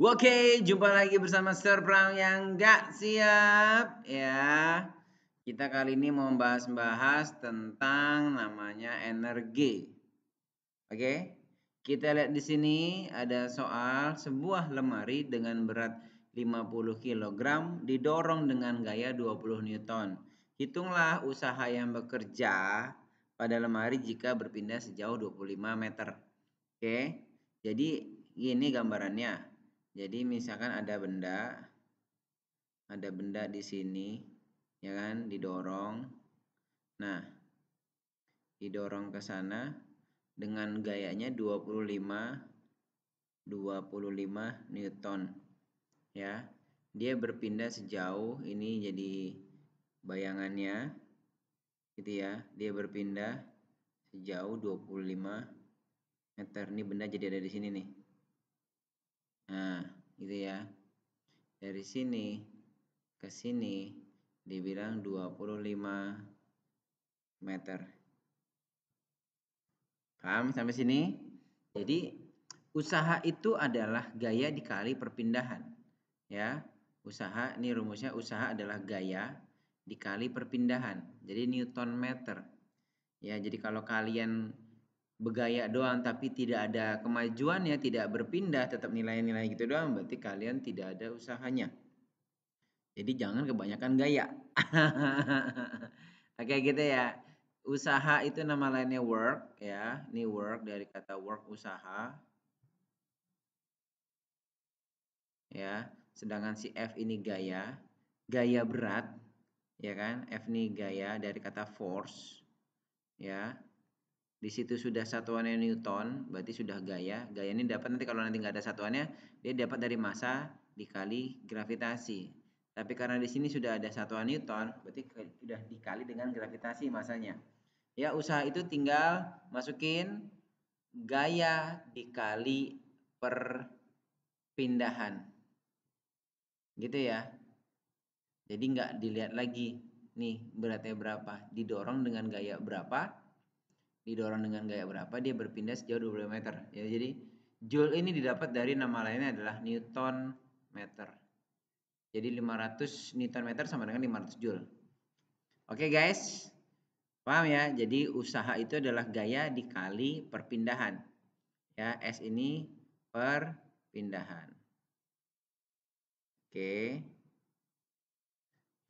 Oke, jumpa lagi bersama Sir Pram yang gak siap ya. Kita kali ini mau bahas tentang namanya energi. Oke, kita lihat di sini ada soal sebuah lemari dengan berat 50 kg didorong dengan gaya 20 Newton. Hitunglah usaha yang bekerja pada lemari jika berpindah sejauh 25 meter. Oke, jadi ini gambarannya. Jadi misalkan ada benda di sini, ya kan, didorong. Nah, didorong ke sana dengan gayanya 25 Newton, ya. Dia berpindah sejauh ini jadi bayangannya gitu ya. Dia berpindah sejauh 25 meter. Ini benda jadi ada di sini nih. Nah, gitu ya. Dari sini ke sini dibilang 25 meter. Paham sampai sini? Jadi usaha itu adalah gaya dikali perpindahan. Ya, usaha ini rumusnya, usaha adalah gaya dikali perpindahan. Jadi Newton meter. Ya, jadi kalau kalian bergaya doang tapi tidak ada kemajuannya, tidak berpindah, tetap nilai-nilai gitu doang, berarti kalian tidak ada usahanya. Jadi jangan kebanyakan gaya. Oke gitu ya. Usaha itu nama lainnya work ya. Ini work dari kata work, usaha. Ya. Sedangkan si F ini gaya. Gaya berat. Ya kan? F ini gaya dari kata force. Ya. Di situ sudah satuannya Newton, berarti sudah gaya. Gaya ini dapat nanti kalau nanti nggak ada satuannya, dia dapat dari massa dikali gravitasi. Tapi karena di sini sudah ada satuan Newton, berarti sudah dikali dengan gravitasi massanya. Ya, usaha itu tinggal masukin gaya dikali perpindahan. Gitu ya. Jadi nggak dilihat lagi nih beratnya berapa, didorong dengan gaya berapa, dia berpindah sejauh 20 meter. Ya, jadi joule ini didapat dari nama lainnya adalah Newton meter. Jadi 500 Newton meter sama dengan 500 joule. Oke guys, paham ya? Jadi usaha itu adalah gaya dikali perpindahan. Ya, S ini perpindahan. Oke.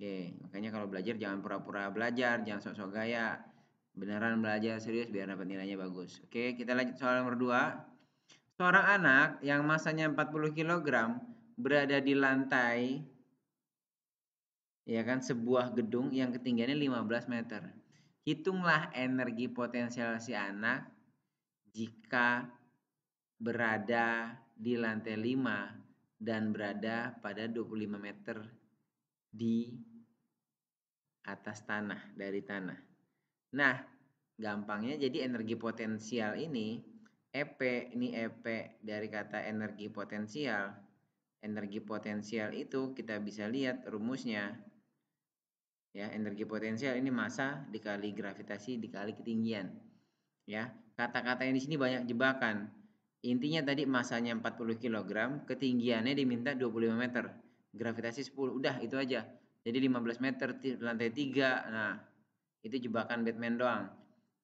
Oke, makanya kalau belajar jangan pura-pura belajar, jangan sok-sok gaya. Beneran belajar serius biar dapat nilainya bagus. Oke, kita lanjut soal nomor 2. Seorang anak yang masanya 40 kg berada di lantai ya kan sebuah gedung yang ketinggiannya 15 meter. Hitunglah energi potensial si anak jika berada di lantai 5 dan berada pada 25 meter di atas tanah, dari tanah. Nah, gampangnya jadi energi potensial ini EP, ini EP dari kata energi potensial. Energi potensial itu kita bisa lihat rumusnya. Ya, energi potensial ini massa dikali gravitasi dikali ketinggian. Ya, kata-kata yang di sini banyak jebakan. Intinya tadi massanya 40 kg, ketinggiannya diminta 25 meter. Gravitasi 10, udah itu aja. Jadi 15 meter lantai 3. Nah, itu jebakan Batman doang.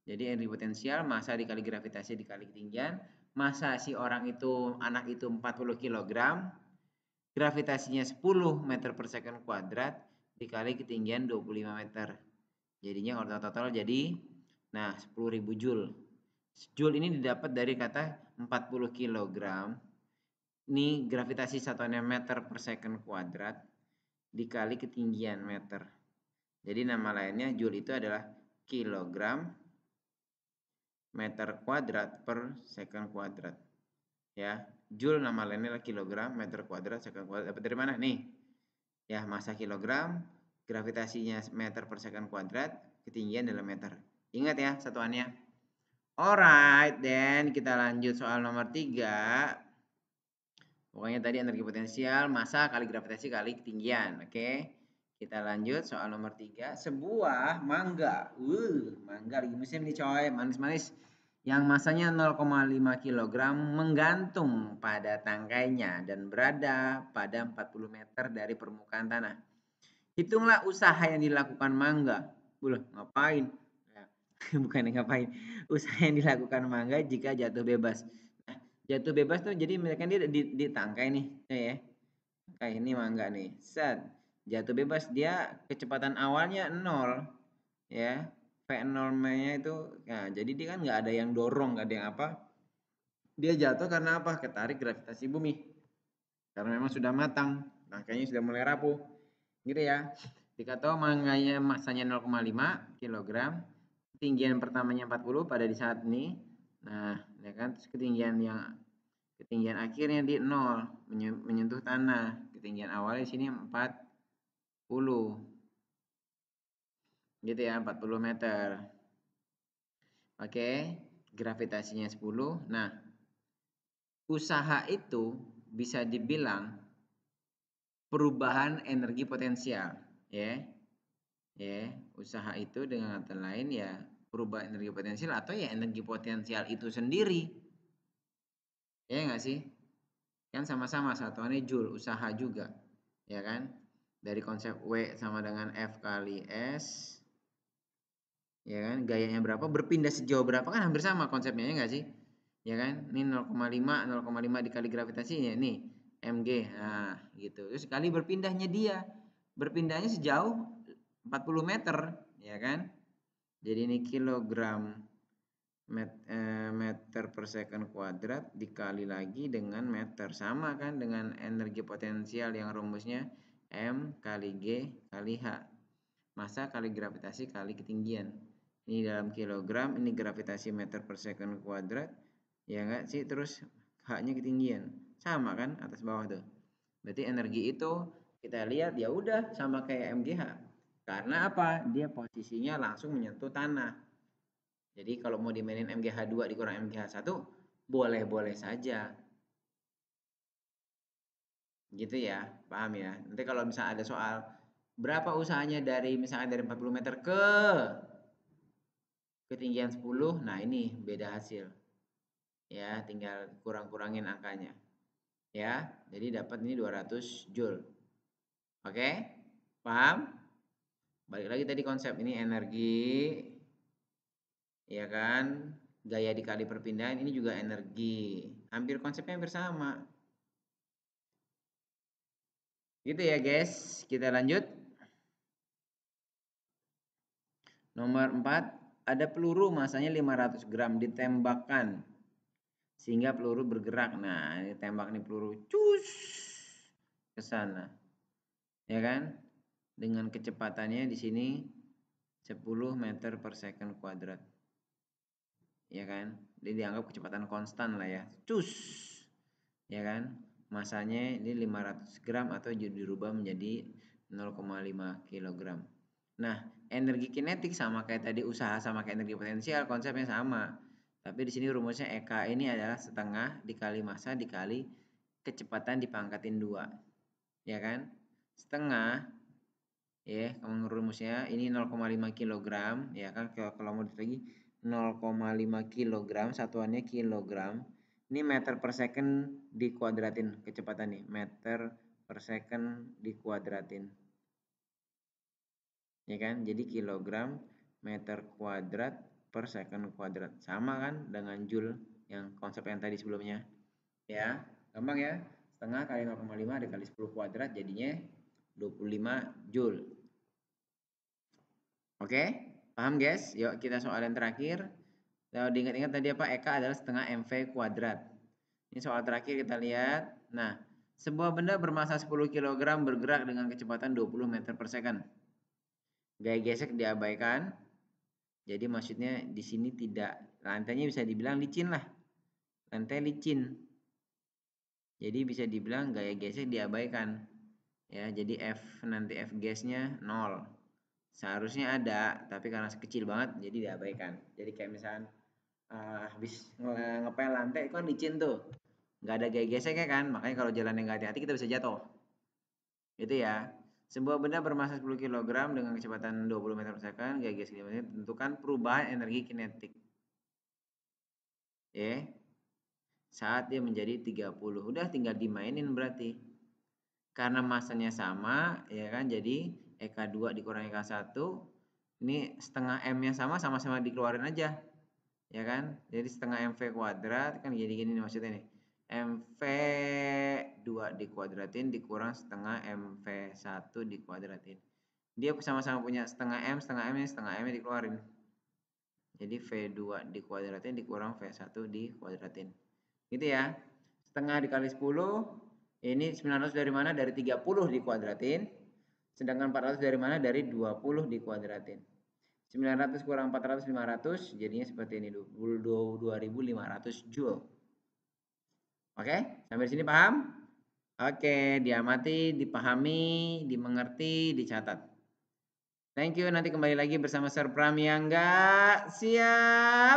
Jadi energi potensial massa dikali gravitasi dikali ketinggian. Massa si orang itu, anak itu 40 kg, gravitasinya 10 meter per second kuadrat dikali ketinggian 25 meter. Jadinya total jadi 10.000 joule. Joule ini didapat dari kata 40 kg. Ini gravitasi satuannya meter per second kuadrat dikali ketinggian meter. Jadi nama lainnya joule itu adalah kilogram meter kuadrat per second kuadrat. Ya, joule nama lainnya adalah kilogram meter kuadrat second kuadrat. Dapat dari mana nih? Ya, massa kilogram, gravitasinya meter per second kuadrat, ketinggian dalam meter. Ingat ya satuannya. Alright, then kita lanjut soal nomor 3. Pokoknya tadi energi potensial, massa kali gravitasi kali ketinggian. Oke. Kita lanjut soal nomor 3. Sebuah mangga. Mangga lagi musim nih coy, manis-manis. yang masanya 0,5 kg menggantung pada tangkainya dan berada pada 40 meter dari permukaan tanah. Hitunglah usaha yang dilakukan Mangga. Ngapain? Ya, bukan ngapain. Usaha yang dilakukan Mangga jika jatuh bebas. Nah, jatuh bebas tuh jadi mereka dia di tangkai nih, ya. Kayak ini Mangga nih. Set. Jatuh bebas dia kecepatan awalnya 0, ya. V0-nya itu, nah jadi dia kan nggak ada yang dorong, nggak ada yang apa. Dia jatuh karena apa? Ketarik gravitasi bumi. Karena memang sudah matang, tangkainya sudah mulai rapuh. Gitu ya. Dikatakan mangganya masanya 0,5 kg, ketinggian pertamanya 40 pada di saat ini. Nah, ya kan, terus ketinggian akhirnya di 0, menyentuh tanah. Ketinggian awalnya di sini 40. Gitu ya, 40 meter. Oke, gravitasinya 10. Nah, usaha itu bisa dibilang perubahan energi potensial, ya. Ya, usaha itu dengan kata lain ya perubahan energi potensial atau ya energi potensial itu sendiri. Ya enggak sih? Kan sama-sama satuannya joule, usaha juga. Ya kan? Dari konsep W sama dengan F kali S. Ya kan? Gayanya berapa? Berpindah sejauh berapa kan hampir sama konsepnya ya enggak sih? Ya kan? Ini 0,5 dikali gravitasinya nih mg. Nah, gitu. Terus sekali berpindahnya dia. Berpindahnya sejauh 40 meter, ya kan? Jadi ini kilogram meter per second kuadrat dikali lagi dengan meter. Sama kan dengan energi potensial yang rumusnya M kali G kali H. Massa kali gravitasi kali ketinggian. Ini dalam kilogram, ini gravitasi meter per second kuadrat. Ya enggak sih? Terus H-nya ketinggian. Sama kan atas bawah tuh. Berarti energi itu kita lihat ya udah sama kayak MGH. Karena apa? Dia posisinya langsung menyentuh tanah. Jadi kalau mau dimainin MGH2 dikurang MGH1 boleh-boleh saja. Gitu ya, paham ya. Nanti kalau misalnya ada soal berapa usahanya dari misalnya dari 40 meter ke ketinggian 10, nah ini beda hasil. Ya, tinggal kurang-kurangin angkanya. Ya, jadi dapat ini 200 joule. Oke? Paham? Balik lagi tadi konsep ini energi, ya kan? Gaya dikali perpindahan ini juga energi. Hampir konsepnya hampir sama. Gitu ya guys, kita lanjut. Nomor 4, ada peluru masanya 500 gram ditembakkan sehingga peluru bergerak. Nah, ini tembak nih peluru cus ke sana. Ya kan? Dengan kecepatannya di sini 10 meter per second kuadrat. Ya kan? Jadi dianggap kecepatan konstan lah ya. Cus. Ya kan? Masanya ini 500 gram atau dirubah menjadi 0,5 kg. Nah, energi kinetik sama kayak tadi usaha sama kayak energi potensial, konsepnya sama. Tapi di sini rumusnya EK ini adalah setengah dikali massa dikali kecepatan dipangkatin 2. Ya kan? Setengah ya, kamu rumusnya ini 0,5 kg ya kan, kalau mau lagi 0,5 kg, satuannya kilogram. Ini meter per second dikuadratin kecepatan nih, meter per second dikuadratin. Ya kan? Jadi kilogram meter kuadrat per second kuadrat. Sama kan dengan joule yang konsep yang tadi sebelumnya. Ya, gampang ya. Setengah kali 0,5 dikali 10 kuadrat jadinya 25 joule. Oke, paham guys? Yuk kita soal yang terakhir. Kalau diingat-ingat tadi apa? Eka adalah setengah mv kuadrat. Ini soal terakhir kita lihat. Nah, sebuah benda bermasa 10 kg bergerak dengan kecepatan 20 meter per second. Gaya gesek diabaikan. Jadi maksudnya di sini tidak, lantainya bisa dibilang licin lah. Lantai licin. Jadi bisa dibilang gaya gesek diabaikan. Ya, jadi F nanti F gasnya 0. Seharusnya ada, tapi karena kecil banget jadi diabaikan. Jadi kayak misalnya habis ngepel lantai kan licin tuh, nggak ada gaya geseknya kan, makanya kalau jalan yang nggak hati-hati kita bisa jatuh. Itu ya. Sebuah benda bermasa 10 kg dengan kecepatan 20 meter per second, gaya gesek tentukan perubahan energi kinetik. ya. Saat dia menjadi 30. Udah tinggal dimainin berarti. Karena masanya sama, ya kan? Jadi EK2 dikurangi EK1. Ini setengah M-nya sama-sama dikeluarin aja. Ya kan? Jadi setengah MV kuadrat kan jadi gini nih maksudnya nih. MV2 dikuadratin dikurang setengah MV1 dikuadratin. Dia sama-sama punya setengah M ini setengah M dikeluarin. Jadi V2 dikuadratin dikurang V1 dikuadratin. Gitu ya. Setengah dikali 10, ini 900 dari mana? Dari 30 dikuadratin. Sedangkan 400 dari mana? Dari 20 dikuadratin. 900 kurang 400, 500, jadinya seperti ini, 2500 Joule. Oke, sampai sini paham? Oke, diamati, dipahami, dimengerti, dicatat. Thank you, nanti kembali lagi bersama Sir Pram yang enggak siap.